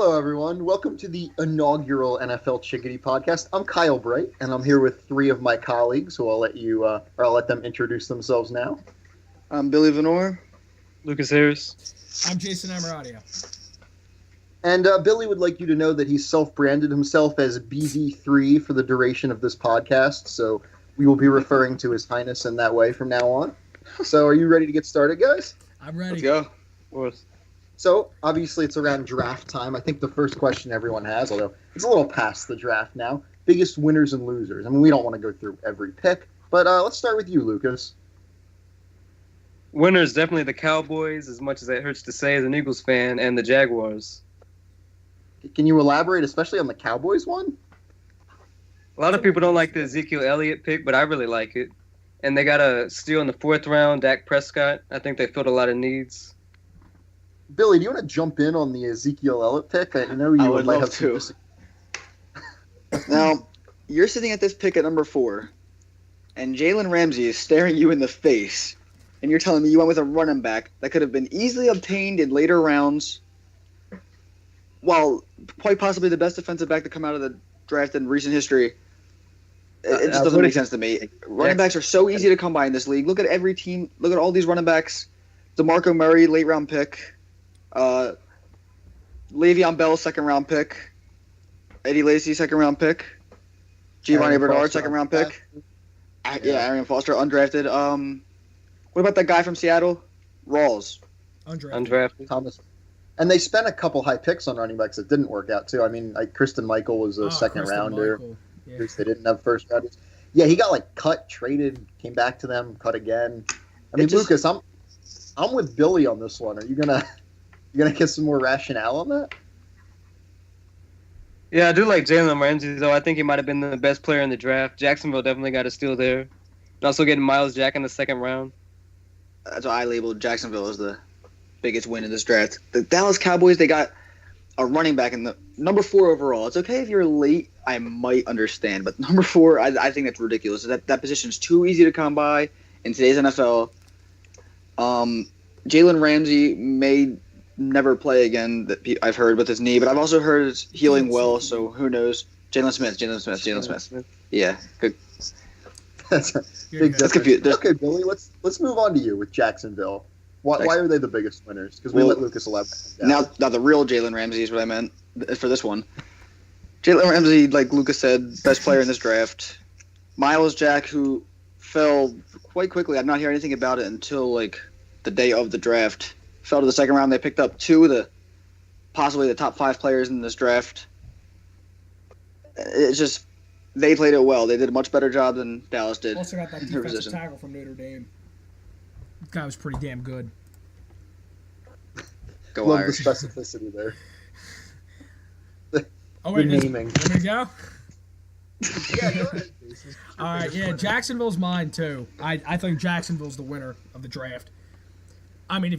Hello, everyone. Welcome to the inaugural NFL Chiggity podcast. I'm Kyle Bright, and I'm here with three of my colleagues, who I'll let them introduce themselves now. I'm Billy Venor. Lucas Harris. I'm Jason Amaradio. And Billy would like you to know that he's self-branded himself as BV3 for the duration of this podcast, so we will be referring to His Highness in that way from now on. So are you ready to get started, guys? I'm ready. Let's go. Of course. So, obviously, it's around draft time. I think the first question everyone has, although it's a little past the draft now, biggest winners and losers. I mean, we don't want to go through every pick, but let's start with you, Lucas. Winners, definitely the Cowboys, as much as it hurts to say as an Eagles fan, and the Jaguars. Can you elaborate, especially on the Cowboys one? A lot of people don't like the Ezekiel Elliott pick, but I really like it. And they got a steal in the 4th round, Dak Prescott. I think they filled a lot of needs. Billy, do you want to jump in on the Ezekiel Elliott pick? I know you would might love have to. some Now, you're sitting at this pick at number 4, and Jalen Ramsey is staring you in the face, and you're telling me you went with a running back that could have been easily obtained in later rounds, while quite possibly the best defensive back to come out of the draft in recent history. It just doesn't make sense to me. Running backs are so easy to come by in this league. Look at every team. Look at all these running backs. DeMarco Murray, late round pick. Le'Veon Bell, second round pick. Eddie Lacy, second round pick. Giovanni Arian Bernard, Foster, second round pick. Yeah, Arian Foster, undrafted. What about that guy from Seattle? Rawls. Undrafted. Thomas. And they spent a couple high picks on running backs that didn't work out, too. I mean, like Kristen Michael was a second rounder. Yeah. They didn't have first rounders. Yeah, he got cut, traded, came back to them, cut again. I mean, Lucas, I'm with Billy on this one. Are you gonna get some more rationale on that? Yeah, I do like Jalen Ramsey, though. I think he might have been the best player in the draft. Jacksonville definitely got a steal there. And also getting Miles Jack in the 2nd round. That's why I labeled Jacksonville as the biggest win in this draft. The Dallas Cowboys, they got a running back in the number 4 overall. It's okay if you're late, I might understand, but number 4, I think that's ridiculous. That position's too easy to come by in today's NFL. Jalen Ramsey may never play again, that I've heard, with his knee, but I've also heard it's healing well, so who knows? Jalen Smith. Yeah, good. That's a You're big good. difference. Okay, Billy, let's move on to you with Jacksonville. Why are they the biggest winners? Because we let Lucas elaborate. Now the real Jalen Ramsey is what I meant for this one. Jalen Ramsey, like Lucas said, best player in this draft. Miles Jack, who fell quite quickly. I did not hear anything about it until the day of the draft. Fell to the 2nd round. They picked up 2 of possibly the top 5 players in this draft. It's just they played it well. They did a much better job than Dallas did. Also got that in her defensive position. tackle from Notre Dame. That guy was pretty damn good. Go Love Irish. the specificity there. Oh wait, The naming. Let me go. Yeah, go ahead, Jason. All right, yeah, Jacksonville's mine too. I think Jacksonville's the winner of the draft. I mean,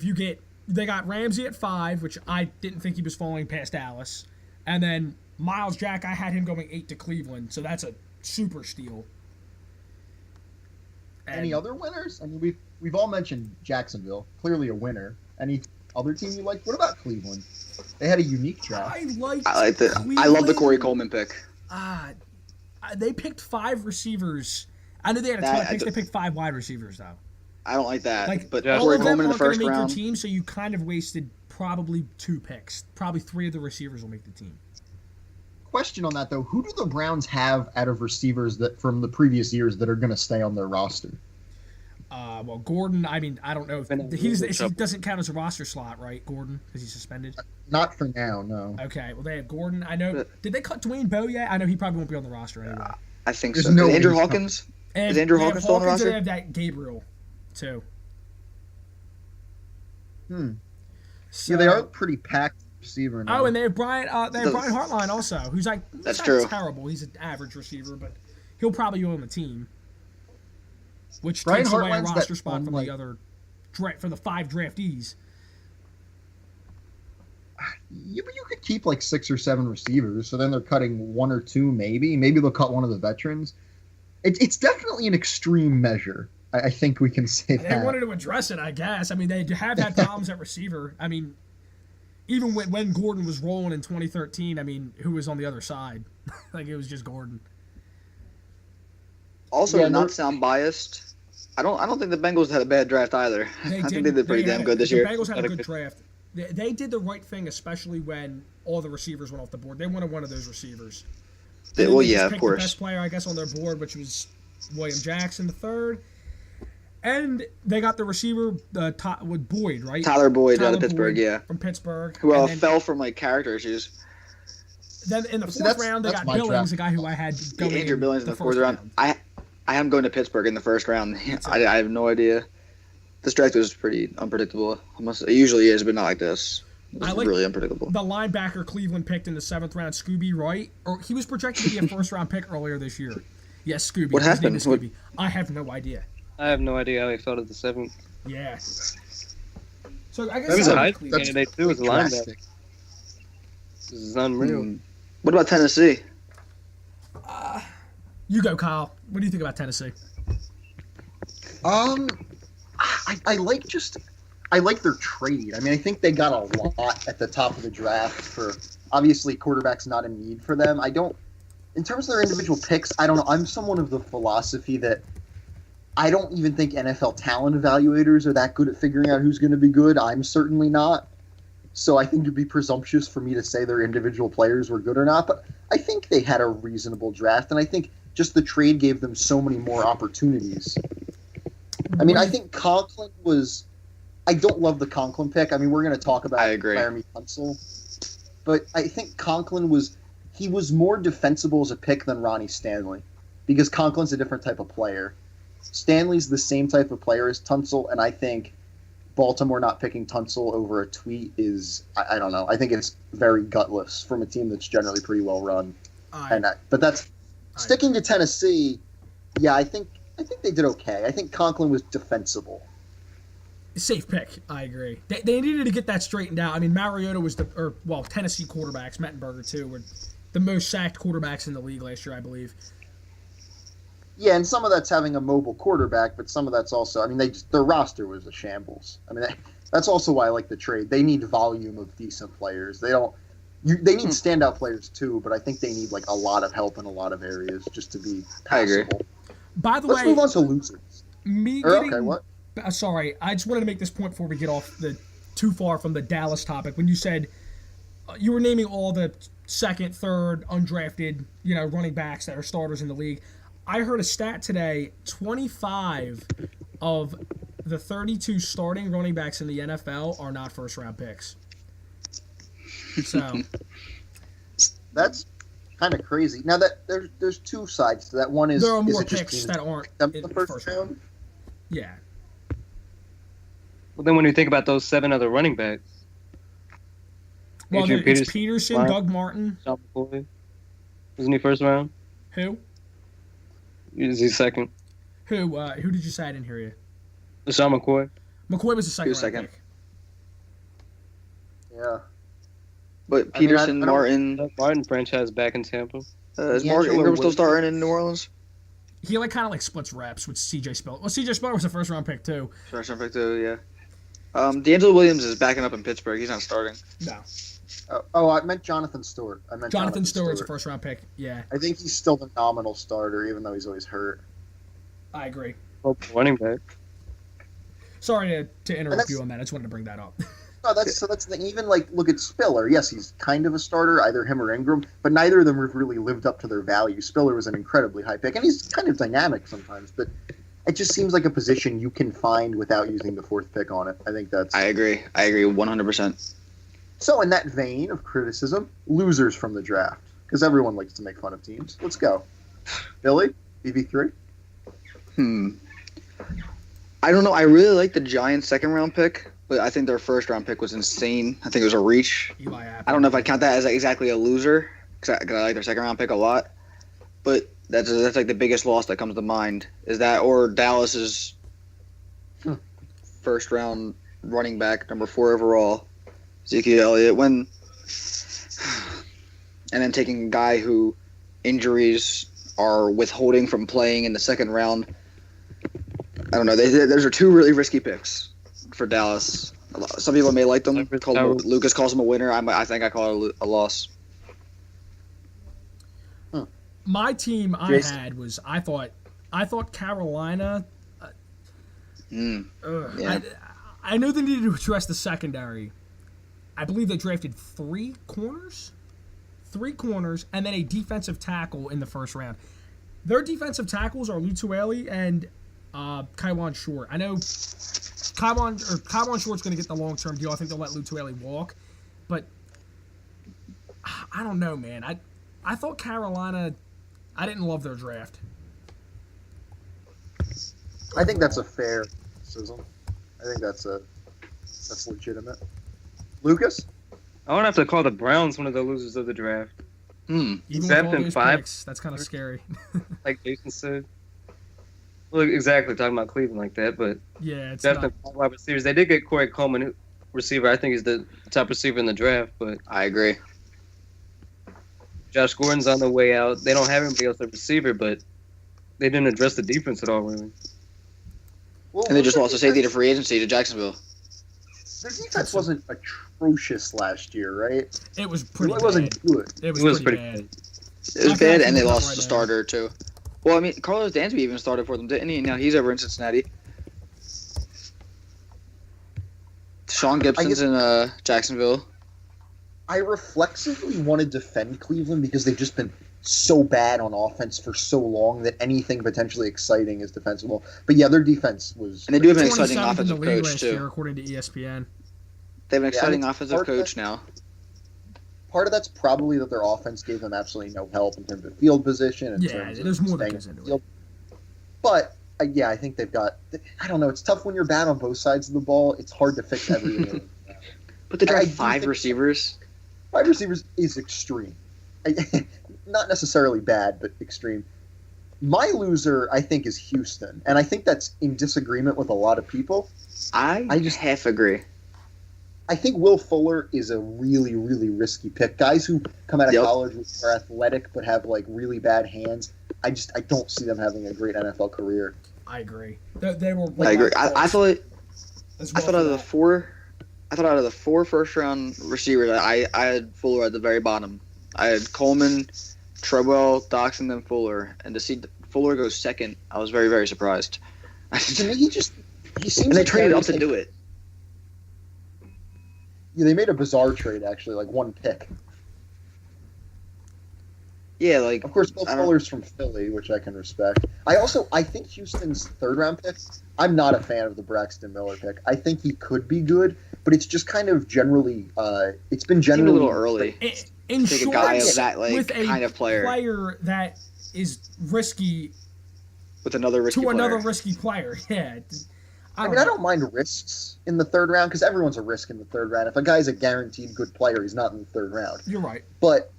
they got Ramsey at 5, which I didn't think he was falling past Dallas, and then Miles Jack, I had him going 8 to Cleveland, so that's a super steal. Any other winners? I mean, we've all mentioned Jacksonville, clearly a winner. Any other team you like? What about Cleveland? They had a unique draft. I love the Corey Coleman pick. They picked 5 receivers. I knew they had a ton of picks. They picked 5 wide receivers, though. I don't like that. But all Corey of them Coleman in the aren't going first to make round. your team, so you kind of wasted probably 2 picks. Probably 3 of the receivers will make the team. Question on that, though. Who do the Browns have out of receivers that from the previous years that are going to stay on their roster? Well, Gordon, I mean, I don't know. He doesn't count as a roster slot, right, Gordon, because he's suspended? Not for now, no. Okay, well, they have Gordon. I know. Did they cut Dwayne Bowe yet? I know he probably won't be on the roster anyway. I think There's so. no Andrew way he's Hawkins? And Is Andrew they have Hawkins still on the and roster? They have that Gabriel, too. So, Yeah, they are pretty packed receiver now. Oh, and they have Brian Hartline also, who's That's not true. terrible. He's an average receiver, but he'll probably be on the team, which Brian takes away a Hartline's roster that spot fun, from the other for the 5 draftees. Yeah, but you could keep 6 or 7 receivers, so then they're cutting 1 or 2 maybe. Maybe they'll cut one of the veterans. It's definitely an extreme measure. I think we can say They that. wanted to address it, I guess. I mean, they have had problems at receiver. I mean, even when Gordon was rolling in 2013, I mean, who was on the other side? Like, it was just Gordon. Also, Yeah, to not sound biased, I don't think the Bengals had a bad draft either. I think they did pretty damn good this year. The Bengals had a good draft. They did the right thing, especially when all the receivers went off the board. They wanted one of those receivers. Well, yeah, of The course. best player, I guess, on their board, which was William Jackson III. And they got the receiver with Boyd, right? Tyler Boyd out Tyler of Pittsburgh, Boyd yeah. From Pittsburgh. Who And then, fell from like character issues. Then in the See, fourth round, they that's got my Billings, draft. the guy who I had going Andrew Billings in the fourth first round. I am going to Pittsburgh in the first round. I have no idea. This draft was pretty unpredictable. It usually is, but not like this. It was really unpredictable. The linebacker Cleveland picked in the 7th round, Scooby Wright. Or he was projected to be a first-round pick earlier this year. Yes, Scooby. What His name happened? is Scooby. I have no idea. I have no idea how he fell to the 7th. Yeah. So I guess He was a That's- Heisman that's candidate too as a linebacker. drastic. This is unreal. What about Tennessee? You go, Kyle. What do you think about Tennessee? I like their trade. I mean, I think they got a lot at the top of the draft for obviously quarterback's not a need for them. In terms of their individual picks, I don't know. I'm someone of the philosophy that I don't even think NFL talent evaluators are that good at figuring out who's going to be good. I'm certainly not. So I think it'd be presumptuous for me to say their individual players were good or not. But I think they had a reasonable draft, and I think just the trade gave them so many more opportunities. I mean, I think Conklin was. I don't love the Conklin pick. I mean, we're going to talk about I agree. Laramie Tunsil, but I think Conklin was more defensible as a pick than Ronnie Stanley because Conklin's a different type of player. Stanley's the same type of player as Tunsil, and I think Baltimore not picking Tunsil over a tweet is I don't know. I think it's very gutless from a team that's generally pretty well run. But that's sticking to Tennessee. Yeah, I think they did okay. I think Conklin was defensible. Safe pick. I agree. They needed to get that straightened out. I mean, Mariota was Tennessee quarterbacks, Mettenberger too, were the most sacked quarterbacks in the league last year, I believe. Yeah, and some of that's having a mobile quarterback, but some of that's also, I mean, their roster was a shambles. I mean, that's also why I like the trade. They need volume of decent players. They need standout players too, but I think they need like a lot of help in a lot of areas just to be passable. I agree. By the Let's way, move on to losers. Okay, what? Sorry, I just wanted to make this point before we get off too far from the Dallas topic. When you said you were naming all the second, third, undrafted, running backs that are starters in the league, I heard a stat today: 25 of the 32 starting running backs in the NFL are not first-round picks. So That's kind of crazy. Now that there's two sides to that. One is there are more it just picks teams that aren't in in the first round. Yeah. Well, then when you think about those 7 other running backs, Well, Adrian it's Peterson, Doug Martin. Sean McCoy, wasn't he first round? Who? Is he second? Who did you say? I didn't hear you. Sean McCoy. McCoy was the second. He was second. Pick. Yeah. But Peterson, I don't- Martin, Doug Martin franchise back in Tampa. is D'Angelo Mark Ingram still Williams. starting in New Orleans? He kind of splits reps with C.J. Spiller. Well, C.J. Spiller was a first round pick too. First round pick too, yeah. D'Angelo Williams is backing up in Pittsburgh. He's not starting. No, I meant Jonathan Stewart. Jonathan Stewart's a first round pick. Yeah, I think he's still the nominal starter, even though he's always hurt. I agree. Running back. Sorry to interrupt that's- you on that. I just wanted to bring that up. No, that's the thing. Even look at Spiller. Yes, he's kind of a starter, either him or Ingram, but neither of them have really lived up to their value. Spiller was an incredibly high pick, and he's kind of dynamic sometimes, but it just seems like a position you can find without using the 4th pick on it. I think that's. I agree 100%. So, in that vein of criticism, losers from the draft, because everyone likes to make fun of teams. Let's go, Billy, BB3. I don't know. I really like the Giants' second round pick, but I think their first round pick was insane. I think it was a reach. Eli Apple. I don't know if I'd count that as exactly a loser because I like their second round pick a lot. But that's like the biggest loss that comes to mind is that or Dallas's first round running back, number 4 overall, Ezekiel Elliott, and then taking a guy who injuries are withholding from playing in the second round. I don't know. Those are 2 really risky picks for Dallas. Some people may like them. Tyrell. Lucas calls them a winner. I think I call it a loss. My team Jason? I had was I thought Carolina. Yeah. I knew they needed to address the secondary. I believe they drafted three corners, and then a defensive tackle in the first round. Their defensive tackles are Lutueli and Kaiwan Short. I know Kaiwan Short's going to get the long-term deal. I think they'll let Lutueli walk, but I don't know, man. I thought Carolina. I didn't love their draft. I think that's a fair criticism. I think that's legitimate. Lucas? I would have to call the Browns one of the losers of the draft. Even with Except all in those 5. picks, that's kind of scary. Like Jason said. Well, exactly, talking about Cleveland like that, but Yeah, it's drafting not. 5 wide receivers. They did get Corey Coleman, receiver. I think he's the top receiver in the draft, but I agree. Josh Gordon's on the way out. They don't have anybody else at receiver, but they didn't address the defense at all, really. Well, And they just their lost a safety to defense- free agency to Jacksonville. Their defense wasn't atrocious last year, right? It was pretty It wasn't bad. good. It was, It was pretty pretty bad. It was I bad, can't and they think of it lost right the now. starter, too. Well, I mean, Carlos Dansby even started for them, didn't he? Now he's over in Cincinnati. Sean Gibson's in Jacksonville. I reflexively want to defend Cleveland because they've just been so bad on offense for so long that anything potentially exciting is defensible. But yeah, their defense was. And they do have an exciting 27th in the offensive league coach, last year, too. according to ESPN. They have an Yeah, exciting and offensive part of coach that- now. Part of that's probably that their offense gave them absolutely no help in terms of field position. In Yeah, terms of there's more that staying goes in the into field. But yeah, I think they've got. I don't know. It's tough when you're bad on both sides of the ball. It's hard to fix everything. But they I draft do 5 think- receivers. 5 receivers is extreme. Not necessarily bad, but extreme. My loser, I think, is Houston, and I think that's in disagreement with a lot of people. I just half agree. I think Will Fuller is a really, really risky pick. Guys who come out of Yep. college are athletic but have like really bad hands. I don't see them having a great NFL career. I agree. They were. I agree. I thought as I well thought out for of the that. 4, out of the 4 first-round receivers, I had Fuller at the very bottom. I had Coleman, Treadwell, Dox, and then Fuller. And to see Fuller go second, I was very, very surprised. To me, he seems. And they like traded up Harry's to do it. Yeah, they made a bizarre trade actually, like one pick. Yeah, like Of course, Will I don't- Fuller's from Philly, which I can respect. I think Houston's 3rd-round pick. I'm not a fan of the Braxton Miller pick. I think he could be good, but it's just kind of generally. It's been seemed a generally little early. In Take a short, guy of that like with a kind of player that is risky with another risky to player. another risky player. Yeah. I mean, I don't mind risks in the 3rd round because everyone's a risk in the 3rd round. If a guy's a guaranteed good player, he's not in the 3rd round. You're right. But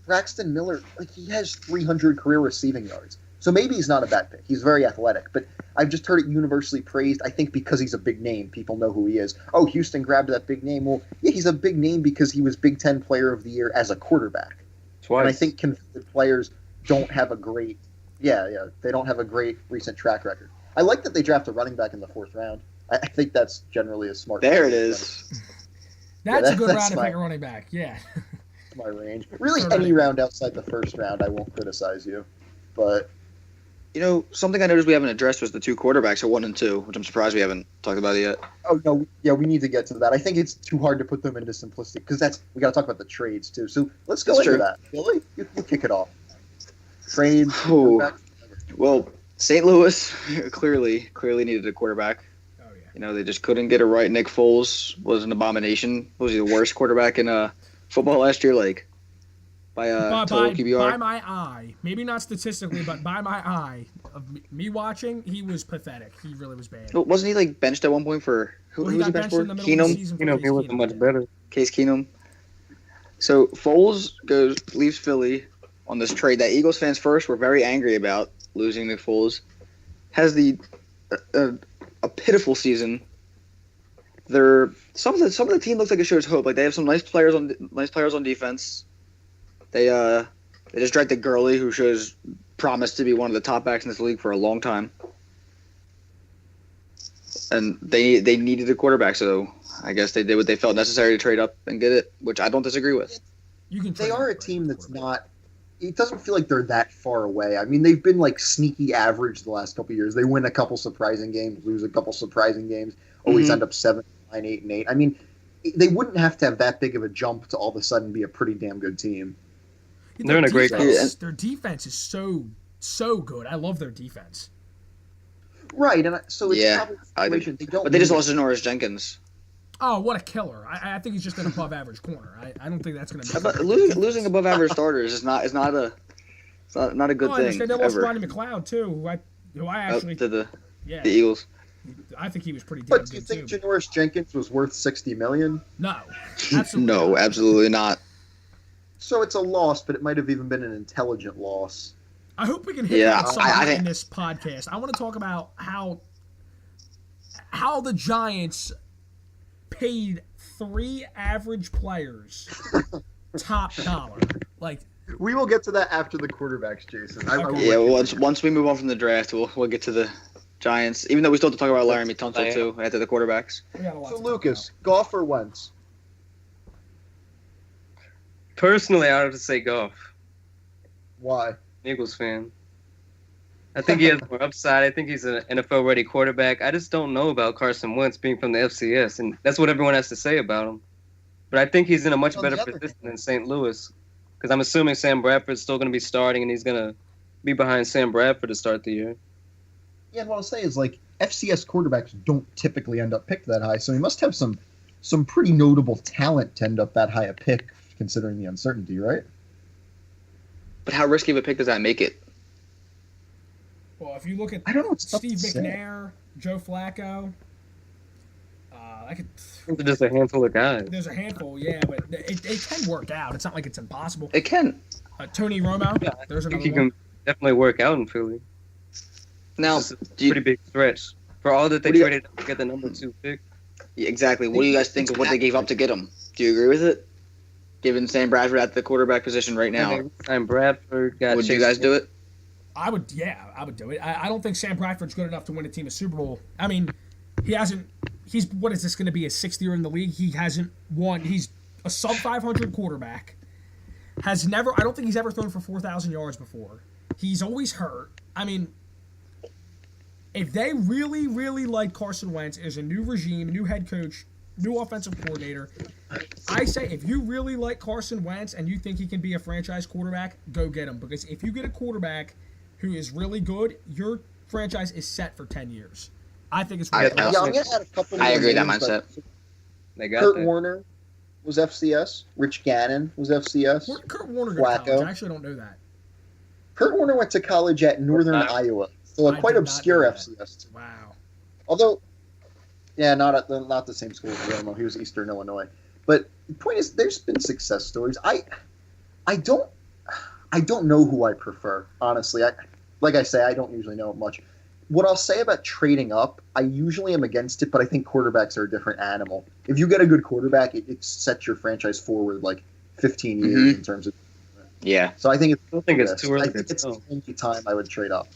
Braxton Miller, like he has 300 career receiving yards, so maybe he's not a bad pick. He's very athletic, but I've just heard it universally praised. I think because he's a big name, people know who he is. Oh, Houston grabbed that big name. Well, yeah, he's a big name because he was Big Ten Player of the Year as a quarterback. Twice. And I think convicted players don't have a great, they don't have a great recent track record. I like that they draft a running back in the 4th round. I think that's generally a smart. There it move. is. That's a good that's round to my- pick a running back. Yeah. That's my range. Really, Sure, any running round outside the 1st round, I won't criticize you. But You know, something I noticed we haven't addressed was the 2 quarterbacks at 1 and 2, which I'm surprised we haven't talked about it yet. oh no, yeah, we need to get to that. I think it's too hard to put them into simplistic because we got to talk about the trades too. So let's go That's into true. that. Billy, you kick it off. Trades. Ooh. quarterbacks. Well, St. Louis clearly needed a quarterback. Oh yeah. You know, they just couldn't get it right. Nick Foles was an abomination. Was he the worst quarterback in football last year? Like by total by QBR. my eye, maybe not statistically, but by my eye of me watching, he was pathetic. He really was bad. Well, wasn't he like benched at one point for who, Well, who he was he got benched benched for? in the middle of the Keenum, season. You know, for he wasn't Keenum, much yeah. better. Case Keenum. So Foles leaves Philly on this trade that Eagles fans first were very angry about losing Nick Foles. Has a pitiful season. Some of the team looks like it shows hope. Like they have some nice players on defense. They just drafted Gurley, who shows promise to be one of the top backs in this league for a long time. And they needed a quarterback, so I guess they did what they felt necessary to trade up and get it, which I don't disagree with. You can. They trade are a up for team that's quarterback. not. It doesn't feel like they're that far away. I mean, they've been like sneaky average the last couple of years. They win a couple surprising games, lose a couple surprising games, always Mhm. end up 7, 9, 8, and 8. I mean, they wouldn't have to have that big of a jump to all of a sudden be a pretty damn good team. They're in a great defense, their defense is so good. I love their defense. Right, and so it's Yeah, probably a I do. situation they don't. But they just need- lost to Norris Jenkins. Oh, what a killer! I think he's just an above average corner. I don't think that's going to be. But losing above average starters is not a good I thing understand they lost ever. Rodney McLeod too, who I Up actually to the yeah Eagles. I think he was pretty damn But do you good think too. Janoris Jenkins was worth $60 million? No, absolutely No, not. absolutely not. So it's a loss, but it might have even been an intelligent loss. I hope we can hit Yeah, that at some I point think- in this podcast. I want to talk about how the Giants paid 3 average players top dollar. Like, We will get to that after the quarterbacks, Jason. I will Okay. Yeah, let you- once we move on from the draft, we'll get to the Giants. Even though we still have to talk about Laramie Tunsil too after the quarterbacks. we got a lot So to talk Lucas, Goff or Wentz? Personally, I would have to say Goff. Why? Eagles fan. I think he has more upside. I think he's an NFL-ready quarterback. I just don't know about Carson Wentz being from the FCS, and that's what everyone has to say about him. But I think he's in a much On the better other position than St. Louis, because I'm assuming Sam Bradford's still going to be starting, and he's going to be behind Sam Bradford to start the year. Yeah, and what I'll say is like FCS quarterbacks don't typically end up picked that high, so he must have some pretty notable talent to end up that high a pick, considering the uncertainty, right? But how risky of a pick does that make it? Well, if you look at I don't know. It's tough Steve to say. McNair, Joe Flacco, They're just a handful of guys. there's a handful, yeah, but it can work out. It's not like it's impossible. It can. Tony Romo, Yeah, there's I think another he one. can definitely work out in Philly. Now, It's a do you, pretty big stretch. For all that they What do you- traded up to get the number 2 pick. yeah, exactly. What do you guys think of what they gave up to get him? Do you agree with it? Given Sam Bradford at the quarterback position right now, And they signed Bradford. Got would you Chase guys do it? I would do it. I don't think Sam Bradford's good enough to win a team a Super Bowl. I mean, he hasn't. He's what is this going to be, his 6th year in the league? He hasn't won. He's a sub 500 quarterback. Has never. I don't think he's ever thrown for 4,000 yards before. He's always hurt. I mean, if they really, really like Carson Wentz as a new regime, a new head coach, new offensive coordinator, I say if you really like Carson Wentz and you think he can be a franchise quarterback, go get him. Because if you get a quarterback who is really good, your franchise is set for 10 years. I think it's I- worth it. I- Yeah, I'm gonna add a couple. I more agree with that names, mindset. but They got Kurt that. Warner was FCS. Rich Gannon was FCS. Where did Kurt Warner go to Flacco. college? I actually don't know that. Kurt Warner went to college at Northern Wow. Iowa, so a I quite did not obscure know that. FCS team. Wow. Although, yeah, not the same school as Romo. He was Eastern Illinois. But the point is, there's been success stories. I don't know who I prefer, honestly. Like I say, I don't usually know it much. What I'll say about trading up, I usually am against it, but I think quarterbacks are a different animal. If you get a good quarterback, it sets your franchise forward like 15 years Mhm. in terms of. Yeah. So I think it's. I don't think it's too early I think to it's tell. the only time I would trade up.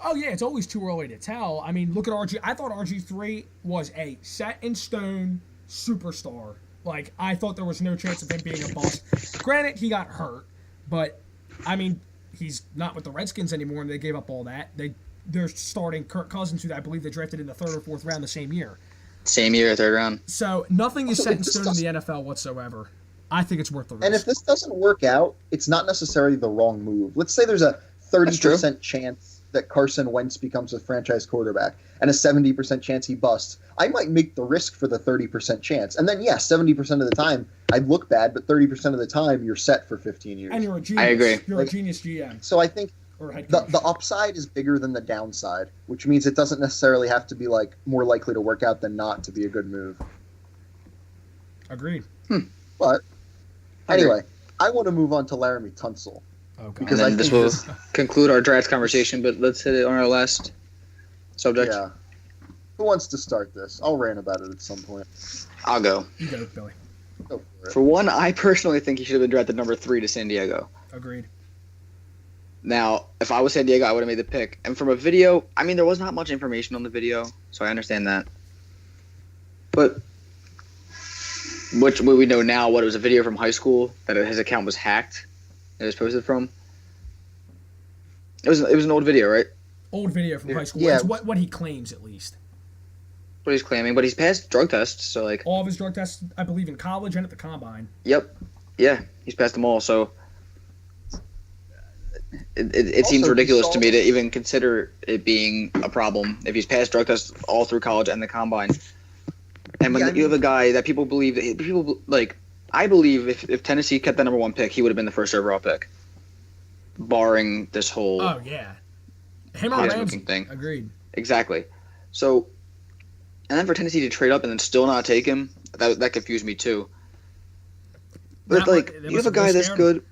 Oh, yeah, it's always too early to tell. I mean, look at RG. I thought RG3 was a set-in-stone superstar. Like, I thought there was no chance of him being a bust. Granted, he got hurt, but, I mean, he's not with the Redskins anymore, and they gave up all that. They're starting Kirk Cousins, who I believe they drafted in the 3rd or 4th round the same year. Same year, 3rd round. So, nothing is Also, set in it just stone in the NFL whatsoever. I think it's worth the risk. And if this doesn't work out, it's not necessarily the wrong move. Let's say there's a 30% chance that Carson Wentz becomes a franchise quarterback and a 70% chance he busts. I might make the risk for the 30% chance. And then, yeah, 70% of the time, I'd look bad, but 30% of the time, you're set for 15 years. And you're a genius. I agree. You're a Like- genius GM So I think or head the, coach. the upside is bigger than the downside, which means it doesn't necessarily have to be like more likely to work out than not to be a good move. Agreed. But anyway, I want to move on to Laramie Tunsil. Okay. Because And then I this think will this, conclude our draft conversation, but let's hit it on our last subject. yeah. Who wants to start this? I'll rant about it at some point. I'll go. You go, Billy. Go for it. For one, I personally think he should have been drafted number 3 to San Diego. Agreed. Now, if I was San Diego, I would have made the pick. And from a video, I mean, there was not much information on the video, so I understand that. But which we know now what it was a video from high school that his account was hacked. It was posted from. It was an old video, right? Old video from high school. Yeah. That's what he claims, at least. What he's claiming, but he's passed drug tests, so like. All of his drug tests, I believe, in college and at the combine. Yep. Yeah, he's passed them all. So. It seems Also, ridiculous to me to even consider it being a problem if he's passed drug tests all through college and the combine. And when you have a guy that people believe that people like, I believe if Tennessee kept the number 1 pick, he would have been the first overall pick, barring this whole Oh yeah, him or hot Ramsey smoking thing. Agreed. Exactly. So, and then for Tennessee to trade up and then still not take him, that confused me too. But That like, mu- you have a guy that's scared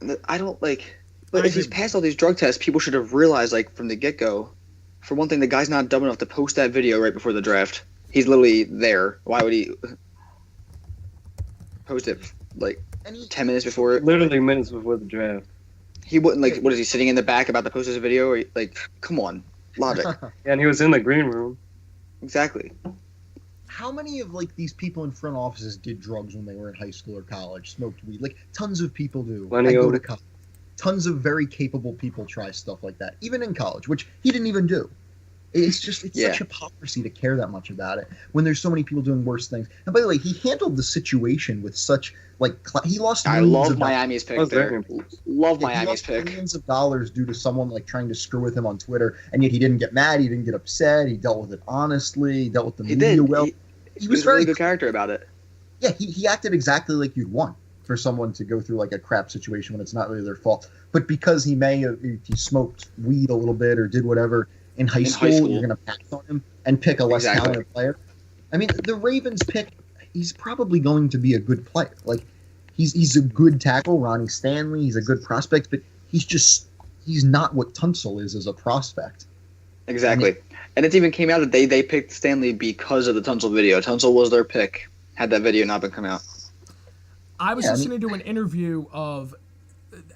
good. I don't like. But I if he's agree. passed all these drug tests, people should have realized, like, from the get-go. For one thing, the guy's not dumb enough to post that video right before the draft. He's literally there. Why would he post it, like, And he, 10 minutes before it? Literally minutes before the draft. He wouldn't, like, what is he, sitting in the back about to post his video? Or, like, come on. Logic. Yeah, and he was in the green room. Exactly. how many of like these people in front offices did drugs when they were in high school or college? Smoked weed? Like tons of people do. Plenty I go of- to college. Tons of very capable people try stuff like that, even in college, which he didn't even do. It's Yeah. such hypocrisy to care that much about it when there's so many people doing worse things. And by the way, he handled the situation with such he lost. I millions love of Miami's pick That was there. very impressive. Love Yeah, he Miami's lost pick. millions of dollars due to someone like trying to screw with him on Twitter, and yet he didn't get mad. He didn't get upset. He dealt with it honestly. He dealt with the He media did. well. He was was a really very good character about it. Yeah, he acted exactly like you'd want for someone to go through like a crap situation when it's not really their fault. But because he may have, if he smoked weed a little bit or did whatever in high school, you're going to pass on him and pick a less Exactly. talented player. I mean, the Ravens pick, he's probably going to be a good player. Like, he's a good tackle, Ronnie Stanley. He's a good prospect, but he's not what Tunsil is as a prospect. Exactly. And it even came out that they picked Stanley because of the Tunsil video. Tunsil was their pick had that video not been come out. I was Yeah, I mean- listening to an interview of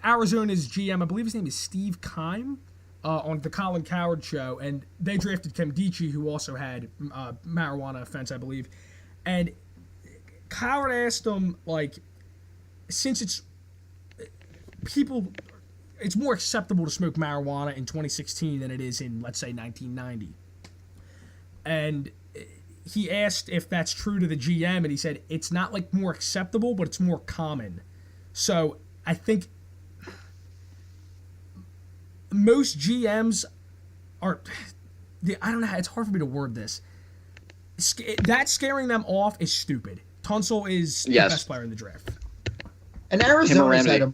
Arizona's GM. I believe his name is Steve Keim, on the Colin Coward show, and they drafted Chiggity, who also had marijuana offense, I believe. And Coward asked him, like, since it's more acceptable to smoke marijuana in 2016 than it is in, let's say, 1990. And he asked if that's true to the GM, and he said it's not like more acceptable, but it's more common. So I think most GMs are. I don't know. It's hard for me to word this. That scaring them off is stupid. Tunsil is the Yes. best player in the draft. And Arizona's Ramsey.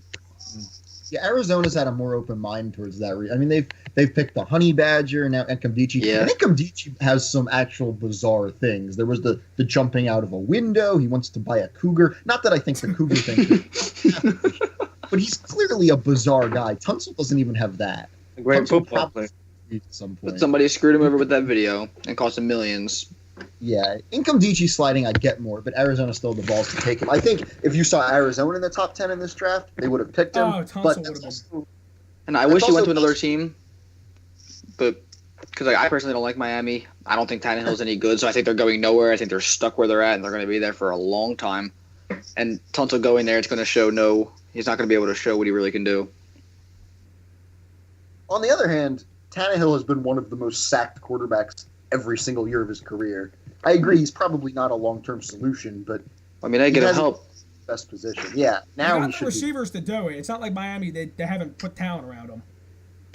Arizona's had a more open mind towards that. I mean, they've picked the honey badger and now Chiggity. Yeah. I think Chiggity has some actual bizarre things. There was the jumping out of a window. He wants to buy a cougar. Not that I think the cougar thing, but he's clearly a bizarre guy. Tunsil doesn't even have that. A great Tunsil football probably player. at some But point. somebody screwed him over with that video and cost him millions. Yeah, Chiggity sliding, I get more, but Arizona still had the balls to take him. I think if you saw Arizona in the top 10 in this draft, they would have picked him. Oh, Tunsil but would have that's been. And I That's wish he went also- to another team, but because I personally don't like Miami. I don't think Tannehill's any good, so I think they're going nowhere. I think they're stuck where they're at, and they're going to be there for a long time. And Tunsil going there, it's going to show he's not going to be able to show what he really can do. On the other hand, Tannehill has been one of the most sacked quarterbacks every single year of his career. I agree, he's probably not a long-term solution, but I mean, I get him has- help. best position. Yeah, now They he got the should be. receivers to do it. It's not like Miami. They haven't put talent around them.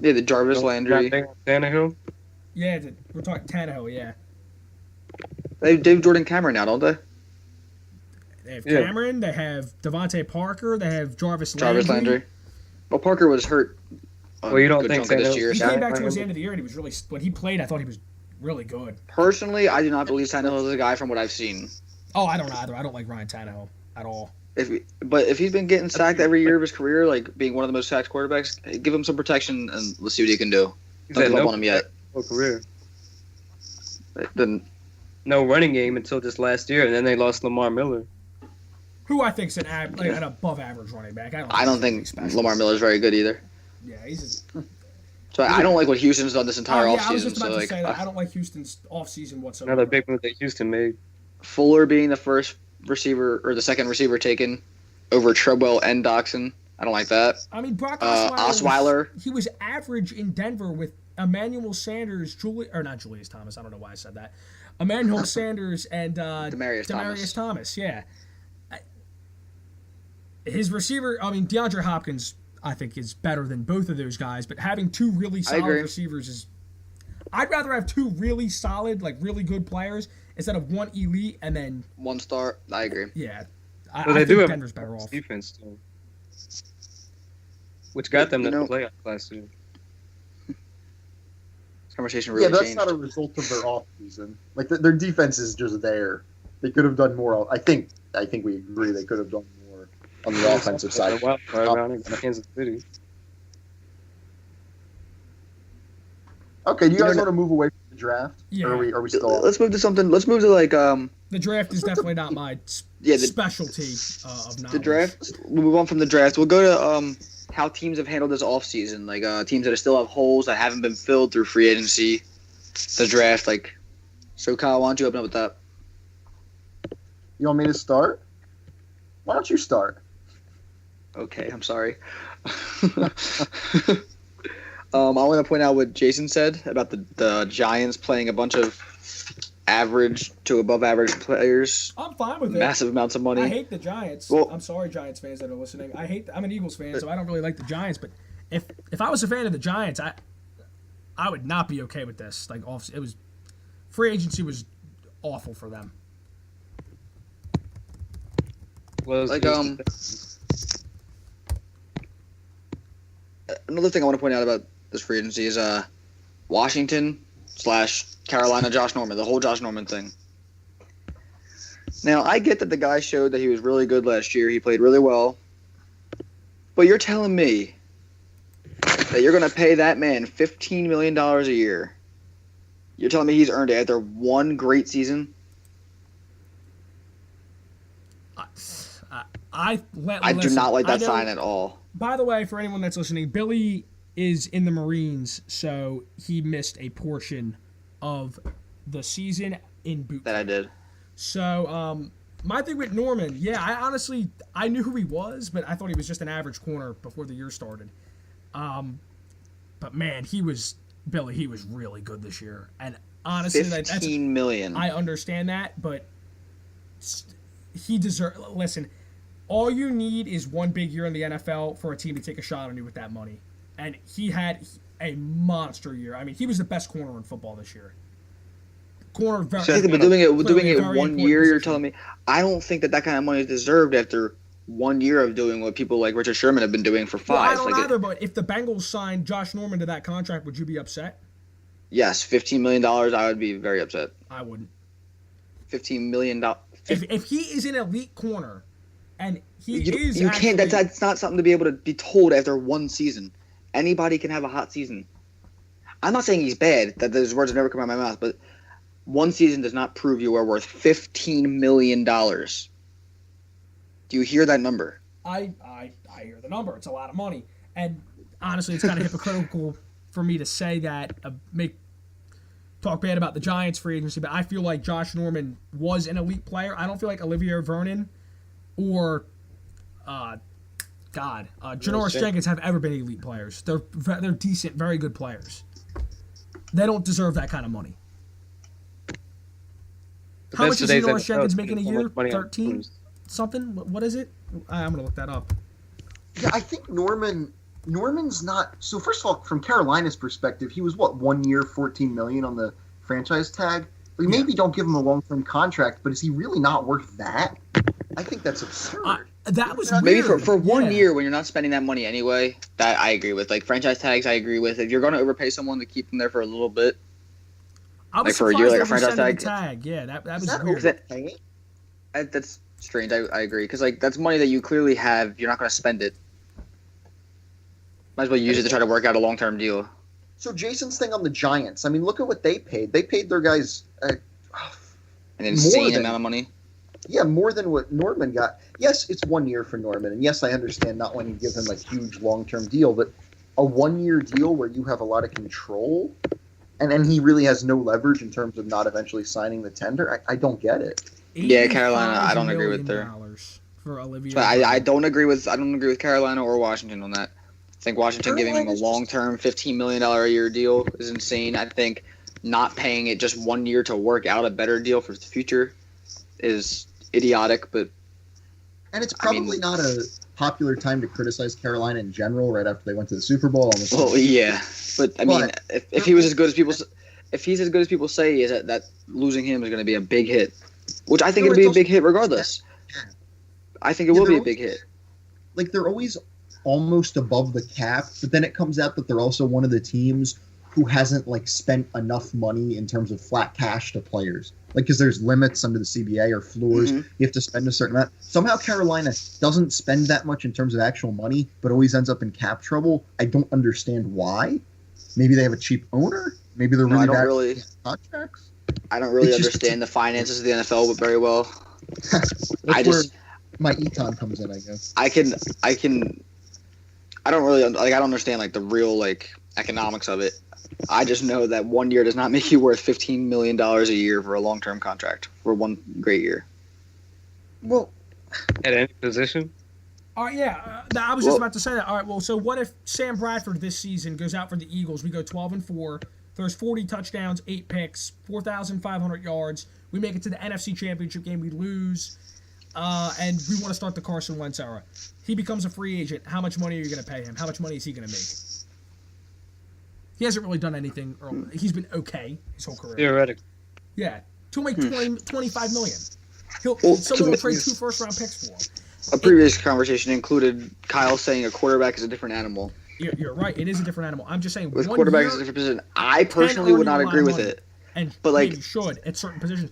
Yeah, the Jarvis Landry. Tannehill. Yeah, we're talking Tannehill, yeah. They have Jordan Cameron now, don't they? They have Yeah. Cameron, they have Devontae Parker, they have Jarvis Jarvis Landry. Well, Parker was hurt. A Well, you don't good think chunk of this Tannehill's- year. He So came back towards the end of the year and he was really, when he played, I thought he was really good. personally, I do not believe Tannehill is a guy from what I've seen. Oh, I don't either. I don't like Ryan Tannehill at all. But if he's been getting sacked every year of his career, like being one of the most sacked quarterbacks, give him some protection and let's see what he can do. He's Don't had give up no on him yet. whole career. Then No running game until just last year, and then they lost Lamar Miller. Who I think is an above average running back. I don't think he's special. Lamar Miller's very good either. Yeah, he's. So I don't like what Houston's done this entire Oh, yeah, I was offseason. just about So to like say that. I don't like Houston's offseason whatsoever. Another big move that Houston made. Fuller being the first receiver or the second receiver taken over Treadwell and Doxson. I don't like that. I mean, Brock Osweiler. He was average in Denver with Emmanuel Sanders, not Julius Thomas. I don't know why I said that. Emmanuel Sanders and Demaryius Thomas. Yeah. His receiver, I mean, DeAndre Hopkins, I think, is better than both of those guys. But having two really solid receivers is. I'd rather have two really solid, like really good players instead of one elite and then one star. I agree. Yeah. Well, they do have Denver's better off. Defense too, which got them to the playoffs last year. This conversation really that's changed. not a result of their offseason. Like their defense is just there. They could have done more. I think we agree they could have done more on the offensive side. Kansas City. Okay, do you guys want to move away from the draft? Yeah. Or are we still? Let's move to something. Let's move to like The draft is definitely not my specialty of knowledge. The draft. We'll move on from the draft. We'll go to how teams have handled this offseason. Like teams that still have holes that haven't been filled through free agency, the draft. Like, so Kyle, why don't you open up with that? You want me to start? Why don't you start? Okay, I'm sorry. I want to point out what Jason said about the Giants playing a bunch of average to above average players. I'm fine with it. Massive amounts of money. I hate the Giants. Well, I'm sorry, Giants fans that are listening. I'm an Eagles fan, so I don't really like the Giants. But if I was a fan of the Giants, I would not be okay with this. Like, it was free agency was awful for them. Another thing I want to point out about this free agency is Washington/Carolina Josh Norman, the whole Josh Norman thing. Now, I get that the guy showed that he was really good last year. He played really well. But you're telling me that you're going to pay that man $15 million a year. You're telling me he's earned it after one great season? I do not like that sign at all. By the way, for anyone that's listening, Billy is in the Marines, so he missed a portion of the season in boot camp. That I did. So, my thing with Norman, I knew who he was, but I thought he was just an average corner before the year started. But man, he was really good this year. And honestly, $15 million. I understand that, but he deserves. Listen, all you need is one big year in the NFL for a team to take a shot on you with that money. And he had a monster year. I mean, he was the best corner in football this year. But doing it 1 year, you're telling me? I don't think that kind of money is deserved after 1 year of doing what people like Richard Sherman have been doing for 5. Well, I don't either, but if the Bengals signed Josh Norman to that contract, would you be upset? Yes, $15 million, I would be very upset. I wouldn't. $15 million. If he is an elite corner, and you can't. That's not something to be able to be told after one season. Anybody can have a hot season. I'm not saying he's bad. That those words have never come out of my mouth. But one season does not prove you are worth $15 million. Do you hear that number? I hear the number. It's a lot of money. And honestly, it's kind of hypocritical for me to say that, talk bad about the Giants free agency, but I feel like Josh Norman was an elite player. I don't feel like Olivier Vernon or Janoris Jenkins have ever been elite players. They're decent, very good players. They don't deserve that kind of money. How much is Janoris Jenkins making a year? 13 something? What is it? I'm gonna look that up. Yeah, I think Norman's not. So first of all, from Carolina's perspective, he was 1 year, $14 million on the franchise tag. Like, maybe don't give him a long-term contract, but is he really not worth that? I think that's absurd. That was maybe weird. for 1 year when you're not spending that money anyway. That I agree with. Like franchise tags, I agree with. If you're going to overpay someone to keep them there for a little bit, I was like for a year, like a surprised franchise tag. Yeah, that was that weird. That's strange. I agree because like that's money that you clearly have. You're not going to spend it. Might as well use it to try to work out a long-term deal. So Jason's thing on the Giants. I mean, look at what they paid. They paid their guys an insane amount of money. Yeah, more than what Norman got. Yes, it's 1 year for Norman, and yes, I understand not wanting to give him a huge long-term deal, but a 1 year deal where you have a lot of control, and he really has no leverage in terms of not eventually signing the tender. I don't get it. Yeah, Carolina, I don't agree with her. For Olivia. But I don't agree with Carolina or Washington on that. I think Washington giving him a long-term $15 million a year deal is insane. I think not paying it just 1 year to work out a better deal for the future is idiotic. But and it's probably not a popular time to criticize Carolina in general. Right after they went to the Super Bowl. Well, yeah, but I mean, if he was as good as people, if he's as good as people say, is that losing him is going to be a big hit, which I think it'll be a big hit regardless. I think it will be a big hit. Like, they're always almost above the cap, but then it comes out that they're also one of the teams who hasn't, like, spent enough money in terms of flat cash to players. Like, because there's limits under the CBA or floors. You have to spend a certain amount. Somehow Carolina doesn't spend that much in terms of actual money, but always ends up in cap trouble. I don't understand why. Maybe they have a cheap owner? Maybe they're really bad at contracts? I don't really understand the finances of the NFL very well. My econ comes in, I guess. I don't understand like the real like economics of it. I just know that 1 year does not make you worth $15 million a year for a long-term contract for one great year. Well, at any position. All right, yeah. I was just about to say that. All right, well, so what if Sam Bradford this season goes out for the Eagles? We go 12-4, throws 40 touchdowns, 8 picks, 4,500 yards. We make it to the NFC Championship game. We lose. And we want to start the Carson Wentz era. He becomes a free agent. How much money are you going to pay him? How much money is he going to make? He hasn't really done anything early. He's been okay his whole career. Theoretically. Yeah. To make $25 million. Someone will trade 2 first-round picks for him. A previous conversation included Kyle saying a quarterback is a a different You're right. It is a different animal. I'm just saying. With quarterback is a different position. I personally would not agree with it. But like, maybe should at certain positions.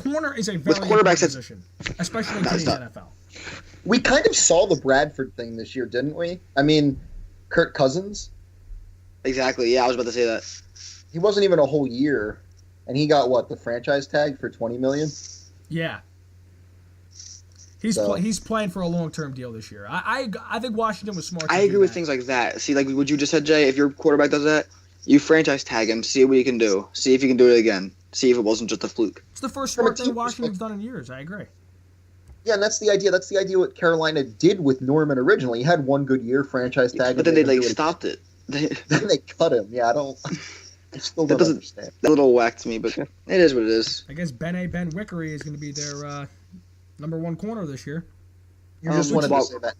Corner is a very important position, especially in today's NFL. We kind of saw the Bradford thing this year, didn't we? I mean, Kirk Cousins. Exactly. Yeah, I was about to say that. He wasn't even a whole year, and he got the franchise tag for $20 million. Yeah. He's playing for a long-term deal this year. I think Washington was smart. I agree with things like that. See, like what you just said, Jay. If your quarterback does that, you franchise tag him, see what he can do. See if he can do it again. See if it wasn't just a fluke. It's the first smart thing Washington's done in years. I agree. Yeah, and that's the idea. That's the idea what Carolina did with Norman originally. He had one good year, franchise tag. But then they stopped it. Then they cut him. Yeah, I still don't understand. That little whack to me, but it is what it is. I guess Ben Wickery is going to be their number 1 corner this year. You just wanted to say that.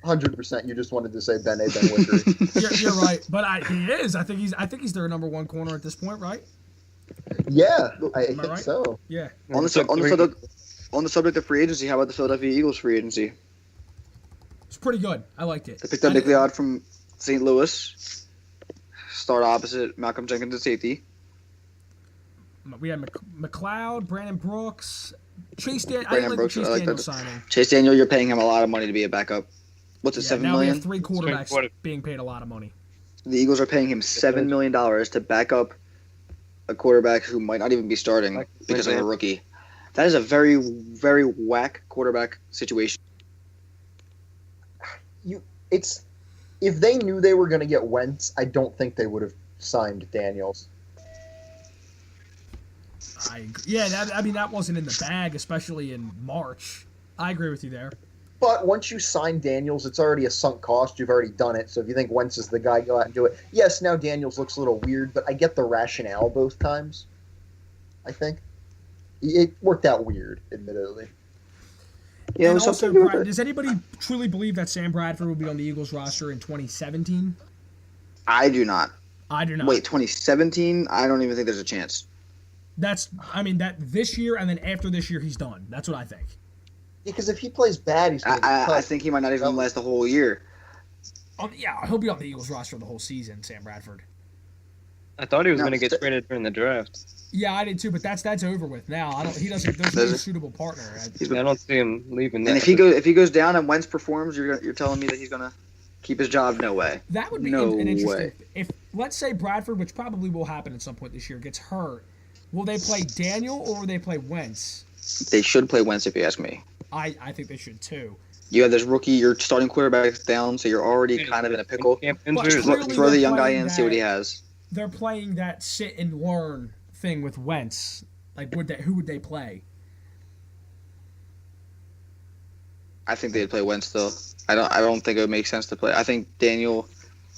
100%. You just wanted to say Ben Wickery. You're right, but he is. I think he's their number 1 corner at this point, right? Yeah, I think so. Yeah. On the subject of free agency, how about the Philadelphia Eagles free agency? It's pretty good. I liked it. They picked up Nick Leod from St. Louis. Start opposite Malcolm Jenkins at safety. We had McLeod, Brandon Brooks, Chase Daniel. I didn't like the Chase Daniel signing. Chase Daniel, you're paying him a lot of money to be a backup. What's it, $7 million? Now we have 3 quarterbacks being paid a lot of money. The Eagles are paying him $7 million to back up a quarterback who might not even be starting because of a rookie. That is a very, very whack quarterback situation. If they knew they were going to get Wentz, I don't think they would have signed Daniels. That wasn't in the bag, especially in March. I agree with you there. But once you sign Daniels, it's already a sunk cost. You've already done it. So if you think Wentz is the guy, go out and do it. Yes, now Daniels looks a little weird, but I get the rationale both times. I think it worked out weird, admittedly. Yeah. And also, does anybody truly believe that Sam Bradford will be on the Eagles roster in 2017? I do not. Wait, 2017? I don't even think there's a chance. That this year and then after this year he's done. That's what I think. Yeah, because if he plays bad, he's going to I think he might not even last the whole year. He'll be on the Eagles roster the whole season, Sam Bradford. I thought he was going to get traded during the draft. Yeah, I did too, but that's over with now. There's no suitable partner. I don't see him leaving. And if he goes down and Wentz performs, you're telling me that he's going to keep his job? No way. That would be an interesting. If let's say Bradford, which probably will happen at some point this year, gets hurt, will they play Daniel or will they play Wentz? They should play Wentz if you ask me. I think they should too. You have this rookie, your starting quarterback's down, so you're already kind of in a pickle. Throw the young guy in, see what he has. They're playing that sit and learn thing with Wentz. Like, who would they play? I think they'd play Wentz still. I don't think it would make sense to play. I think Daniel,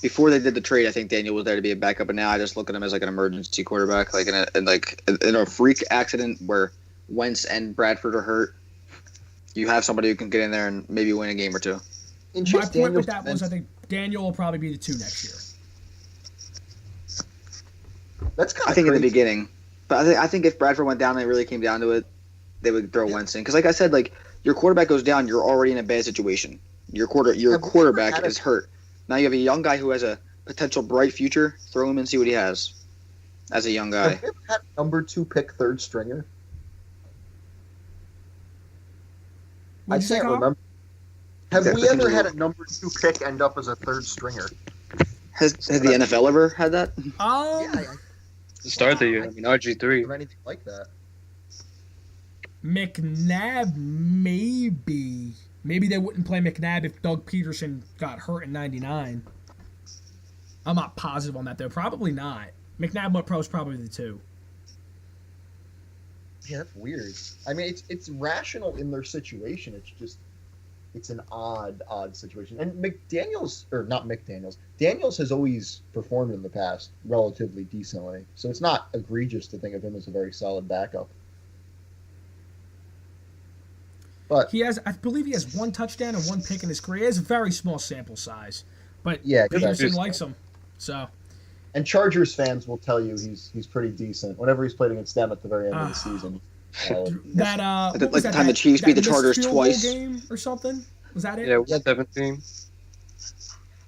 before they did the trade, I think Daniel was there to be a backup, but now I just look at him as like an emergency quarterback, like in a freak accident where Wentz and Bradford are hurt. You have somebody who can get in there and maybe win a game or two. In My Chase point Daniel's with that was, I defense, think Daniel will probably be the 2 next year. that's kind I of think crazy. at the beginning, but I think if Bradford went down and it really came down to it, they would throw Wentz in. Because like I said, like your quarterback goes down, you're already in a bad situation. Your quarterback is hurt. Now you have a young guy who has a potential bright future. Throw him and see what he has as a young guy. Have we ever had a number 2 pick third stringer? I What'd you say, can't Kyle? remember. Have Okay, we ever had a number 2 pick end up as a third stringer? Has the NFL ever had that? To start the year, I mean, RG3. Or anything like that. McNabb, maybe. Maybe they wouldn't play McNabb if Doug Peterson got hurt in 99. I'm not positive on that, though. Probably not. McNabb was probably the 2. Yeah, that's weird. I mean, it's rational in their situation. It's just, it's an odd situation. And Daniels has always performed in the past relatively decently. So it's not egregious to think of him as a very solid backup. But I believe he has 1 touchdown and 1 pick in his career. He has a very small sample size, but yeah, Peterson exactly. likes him. So And Chargers fans will tell you he's pretty decent. Whenever he's played against them at the very end of the season. Like what was the time the Chiefs beat the Chargers missed field goal twice. game or something? Was that it? Yeah, 17.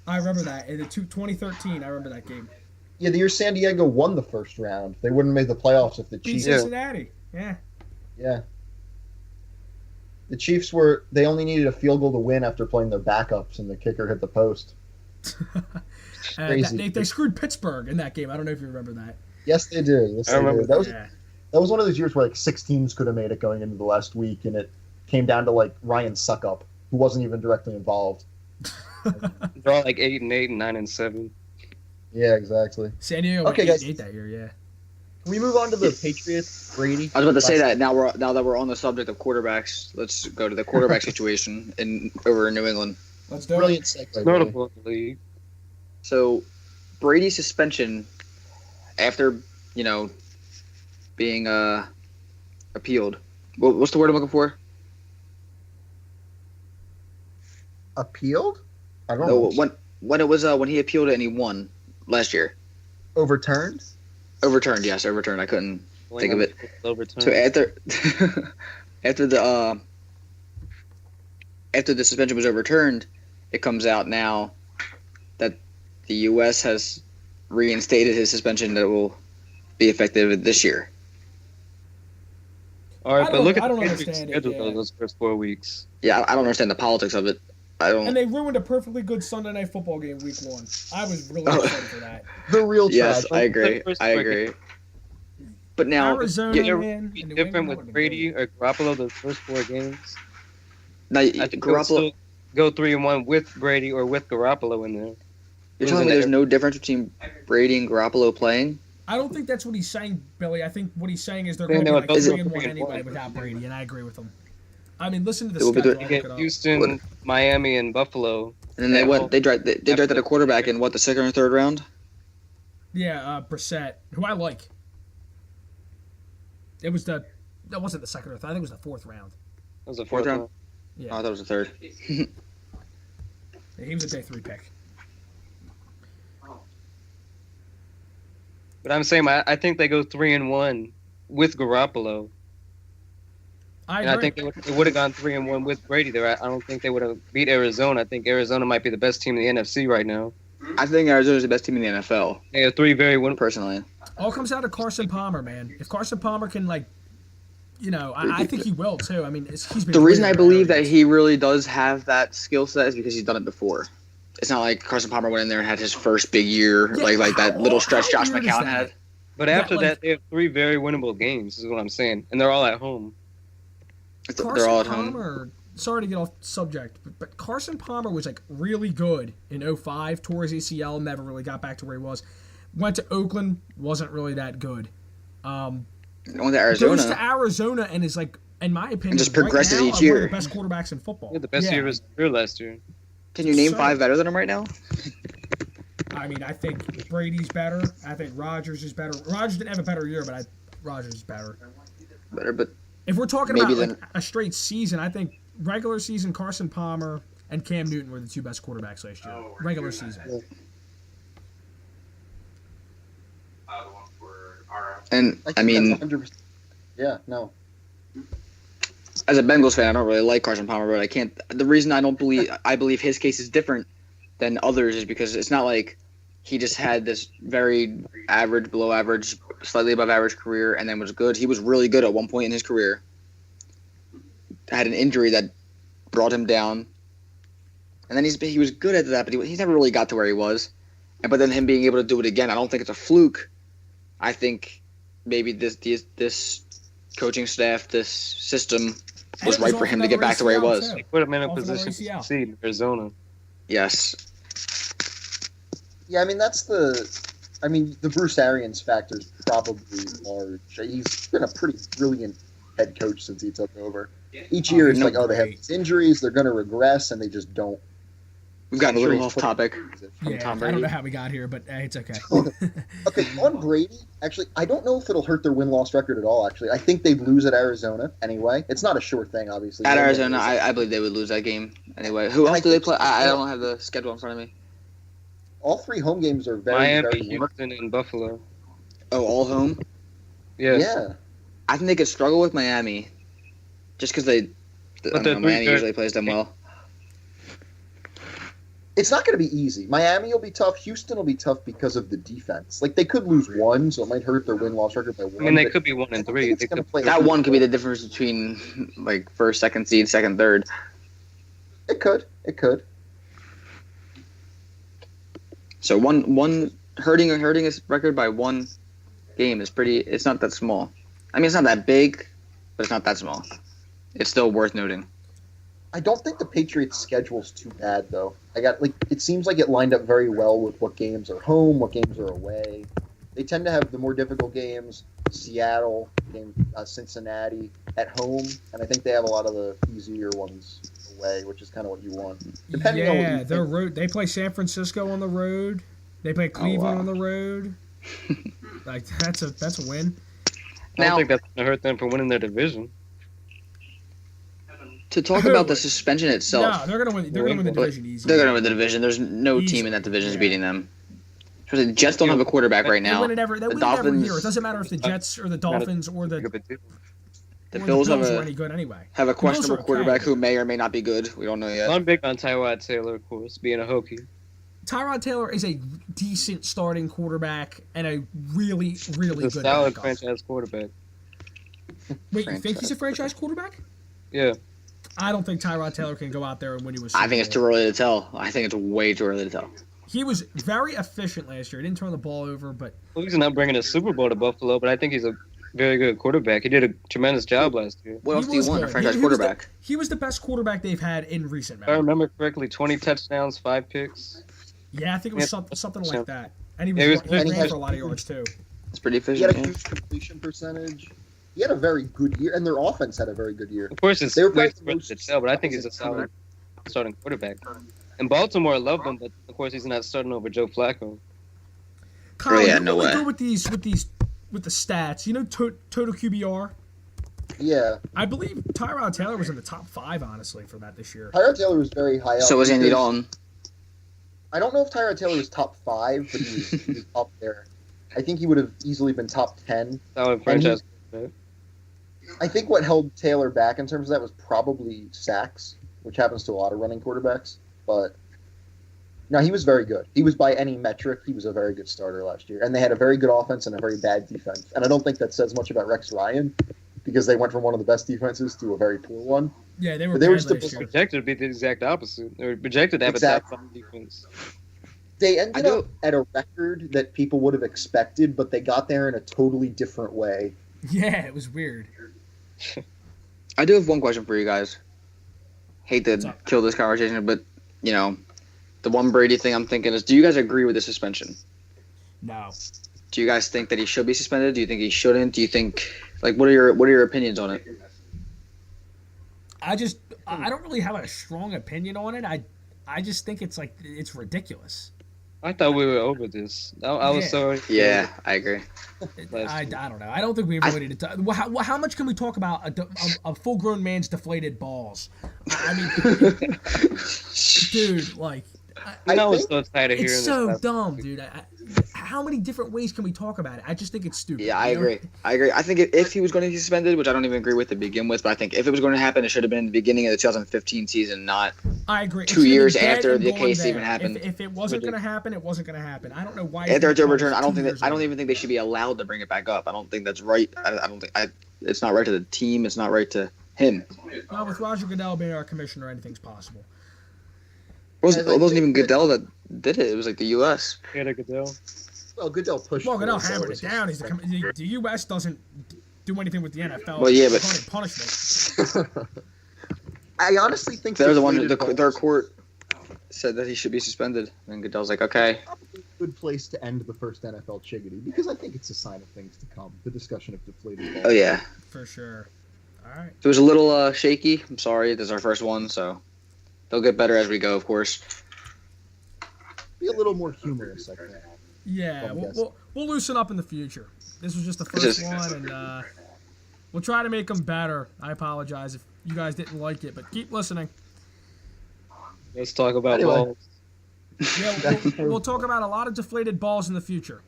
I remember that in 2013. I remember that game. Yeah, the year San Diego won the first round. They wouldn't have made the playoffs if the Beat Chiefs. Cincinnati. Yeah. Yeah. The Chiefs they only needed a field goal to win after playing their backups, and the kicker hit the post. Crazy. They screwed Pittsburgh in that game. I don't know if you remember that. Yes, they did. Yes, I they remember did. That was Yeah. That was one of those years where like 6 teams could have made it going into the last week, and it came down to like Ryan Suckup, who wasn't even directly involved. They're all like 8-8 and 9-7. Yeah, exactly. San Diego Okay, okay, guys. 8 that year, yeah. Can we move on to the Patriots, Brady? I was about to say that now that we're on the subject of quarterbacks, let's go to the quarterback situation over in New England. Let's do Brilliant it. segue. Brady. Notable in the league. So Brady's suspension after, being appealed. What's the word I'm looking for? Appealed? I don't No, know. when it was when he appealed it and he won last year. Overturned? Overturned, yes, overturned. I couldn't think of it. Overturned. So after the suspension was overturned, it comes out now that the U.S. has reinstated his suspension that will be effective this year. All right, I but don't- look at I don't the understand it, schedule yeah. though, those first 4 weeks. Yeah, I don't understand the politics of it. I And don't. they ruined a perfectly good Sunday night football game week 1. I was really Oh. excited for that. The real Yes, trash. I agree. I agree. But now, Arizona, You're man. be and New different England, that with would've Brady been or Garoppolo those first 4 games. now I think they'll Garoppolo. still go 3-1 with Brady or with Garoppolo in there. You're telling me there's no difference between Brady and Garoppolo playing? good. I don't think that's what he's saying, Billy. I think what he's saying is they're Saying going to be they like would 3 and go 1 3 and anyway 1. without Brady, and I agree with him. I mean, listen to the It will be schedule. the- I'll You look get it up. Houston, Miami, and Buffalo. And then they Yeah, went. well, They drafted a quarterback in what, the second or third round? Yeah, Brissett, who I like. That wasn't the second or third. I think it was the 4th round. That was a Fourth fourth round? round. Yeah, Oh, I thought it was the third. he was a day 3 pick. But I'm saying I think they go 3-1 with Garoppolo. I And I agree. think they would have gone 3-1 with Brady there. I don't think they would have beat Arizona. I think Arizona might be the best team in the NFC right now. I think Arizona's the best team in the NFL, They have 3 very winnable. personally. All comes down to Carson Palmer, man. If Carson Palmer can, I think he will too. I mean, he's been The reason I great believe that areas. he really does have that skill set is because he's done it before. It's not like Carson Palmer went in there and had his first big year, Yeah, like that little stretch how Josh weird is McCown that? had. But Yeah, after like- that, they have 3 very winnable games, is what I'm saying. And they're all at home. Carson They're all at home. Palmer. Sorry to get off subject, but Carson Palmer was like really good in 05. Tore his ACL, never really got back to where he was. Went to Oakland, wasn't really that good. Going to Goes Arizona. to Arizona and is like, in my opinion, And just progresses right now, each one year. of the best quarterbacks in football. Yeah, the best year of his career last year. Can you name Absurd. 5 better than him right now? I mean, I think Brady's better. I think Rodgers is better. Rodgers didn't have a better year, but Rodgers is better. Better, but If we're talking Maybe about then- like a straight season, I think regular season Carson Palmer and Cam Newton were the 2 best quarterbacks last year. Regular season. and think I mean, that's 100%. Yeah, no. as a Bengals fan, I don't really like Carson Palmer, but I can't. The reason I believe his case is different than others is because it's not like he just had this very average, below average, slightly above average career and then was good. He was really good at one point in his career. Had an injury that brought him down, and then he was good at that, but he never really got to where he was. But then him being able to do it again, I don't think it's a fluke. I think maybe this coaching staff, this system was right for him to get back to where he was. They put him in a Off another position to ACL. succeed in Arizona. Yes. Yeah, I mean the Bruce Arians factor is probably large. He's been a pretty brilliant head coach since he took over. Each year it's no, like, they have these injuries, they're going to regress, and they just don't. We've gotten a I'm sure little he's off topic. Yeah, Tom I Brady. don't know how we got here, but it's okay. Okay, on Brady, actually, I don't know if it'll hurt their win-loss record at all, actually. I think they'd lose at Arizona anyway. It's not a sure thing, obviously. At They Arizona, lose it. I believe they would lose that game anyway. Who And else I do they think- play? I don't have the schedule in front of me. All 3 home games are very, Miami, very Houston, and Buffalo. Oh, all home? Yes. Yeah. I think they could struggle with Miami just because they're Miami 3-3. usually plays them well. It's not going to be easy. Miami will be tough. Houston will be tough because of the defense. Like, they could lose one, so it might hurt their win-loss record by 1. I mean, they but could be 1 I and don't 3. think it's They gonna could, play That one could be the difference between like first, second seed, second, third. It could. It could. So one hurting his record by 1 game is pretty. It's not that small. I mean, it's not that big, but it's not that small. It's still worth noting. I don't think the Patriots' schedule's too bad, though. It seems like it lined up very well with what games are home, what games are away. They tend to have the more difficult games, Seattle, Cincinnati, at home, and I think they have a lot of the easier ones away, which is kind of what you want. Depending on what you their think. road. They play San Francisco on the road. They play Cleveland wow. on the road. Like that's a win. I don't Now- think that's going to hurt them for winning their division. To talk about the suspension itself, No, they're gonna win. They're gonna win the But division easy. they're going to win the division. There's no Easy. team in that division is Yeah. beating them. Because the Jets don't have a quarterback right They now. win it every. They the win it every Dolphins- year. It doesn't matter if the Jets or the Dolphins or the The or Bills the have Bills a were any good anyway. have a Bills are questionable okay. quarterback who may or may not be good. We don't know yet. I'm big on Tyrod Taylor, of course, being a Hokie. Tyrod Taylor is a decent starting quarterback and a really, really He's a good solid backup. franchise quarterback. Wait, you think he's a franchise quarterback? Yeah. I don't think Tyrod Taylor can go out there and win you a Super I think it's Bowl. too early to tell. I think it's way too early to tell. He was very efficient last year. He didn't turn the ball over, but Well, he's not bringing a Super Bowl to Buffalo, but I think he's a very good quarterback. He did a tremendous job last year. What else he do you was want? A good. franchise He was the- quarterback. he was the best quarterback they've had in recent If I memory. remember correctly, 20 touchdowns, 5 picks. Yeah, I think it was Yeah. something like that. And he Yeah, was, he he was- ran for a lot of yards too. It's pretty He had efficient. a Yeah. huge completion percentage. He had a very good year, and their offense had a very good year. Of course, it's They were way probably too the early most to tell, but I think he's a solid starting quarterback. And Baltimore loved him, but of course he's not starting over Joe Flacco. Kyle, yeah, you're no really way. good with the stats. You know total QBR. Yeah, I believe Tyrod Taylor was in the top 5, honestly, for that this year. Tyrod Taylor was very high up. So was Andy because- Dalton. I don't know if Tyrod Taylor was top 5, but he was up there. I think he would have easily been top 10. Solid franchise. I think what held Taylor back in terms of that was probably sacks, which happens to a lot of running quarterbacks. But no, he was very good. He was, by any metric, he was a very good starter last year. And they had a very good offense and a very bad defense. And I don't think that says much about Rex Ryan, because they went from one of the best defenses to a very poor one. Yeah, they were But they were bad still last year. Projected to be the exact opposite. They were projected to have Exactly. a top 5 defense. They ended I do- up at a record that people would have expected, but they got there in a totally different way. Yeah, it was weird. I do have one question for you guys. Hate What's to up? kill this conversation, but the one Brady thing I'm thinking is: do you guys agree with the suspension? No. Do you guys think that he should be suspended? Do you think he shouldn't? Do you think Like, what are your opinions on it? I don't really have a strong opinion on it. I just think it's ridiculous. I thought we were over this. I was Yeah. sorry. Yeah, I agree. I don't know. I don't think we ever really did. How much can we talk about a full-grown man's deflated balls? I mean, dude, like, I was so tired of hearing it's this so stuff. dumb, dude. How many different ways can we talk about it? I just think it's stupid. Yeah, I you know? agree. I think if he was going to be suspended, which I don't even agree with to begin with, but I think if it was going to happen, it should have been in the beginning of the 2015 season, not I agree. It 2 should've been years dead after and the gone case there. even happened. If it wasn't going to happen, it wasn't going to happen. I don't know why. After it's its return. I don't 2 think years I don't later. even think they should be allowed to bring it back up. I don't think that's right. I don't think it's not right to the team. It's not right to him. Well, with Roger Goodell being our commissioner, anything's possible. It wasn't even Goodell that did it. It was like the U.S. Peter Goodell. Well, Goodell pushed. Well, Goodell for so hammered it it's down. just- The U.S. doesn't do anything with the NFL. Well, yeah, but- punishment. I honestly think They're the one. deflated Their balls court said that he should be suspended, and Goodell's like, okay. is a good place to end the first NFL Chiggity because I think it's a sign of things to come. The discussion of deflated balls. Oh yeah. For sure. All right. It was a little shaky. I'm sorry. This is our first one, so they'll get better as we go, of course. Be a little more humorous, I think. Yeah, Well, yes. we'll loosen up in the future. This was just the first one, and we'll try to make them better. I apologize if you guys didn't like it, but keep listening. Let's talk about Anyway. balls. Yeah, we'll talk about a lot of deflated balls in the future.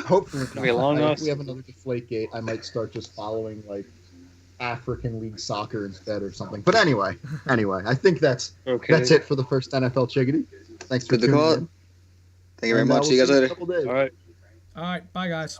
Hopefully, Be a long if we night. have another Deflategate, I might start just following like African League soccer instead or something. But anyway, I think that's Okay. it for the first NFL Chiggity. Thanks for Good to tuning call. in. Thank you very And, much. we'll See you guys in a later. couple days. All right. All right, bye, guys.